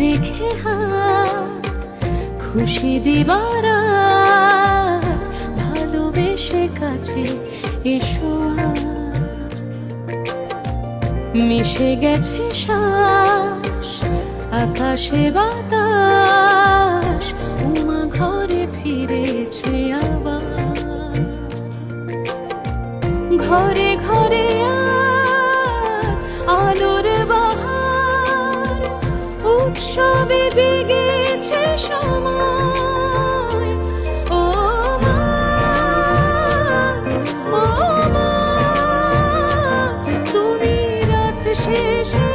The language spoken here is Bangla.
রেখে হাত, খুশি দিবার ভালোবেসে কাছে এসো। মিশে গেছে শ্বাস আকাশে বাতাস, উমা ঘরে ফিরেছে আবার। ঘরে ঘরে আলোর বাহার, উৎসবে জেগেছে সময়। ও মা, ও মা, তুমি রাত শেষে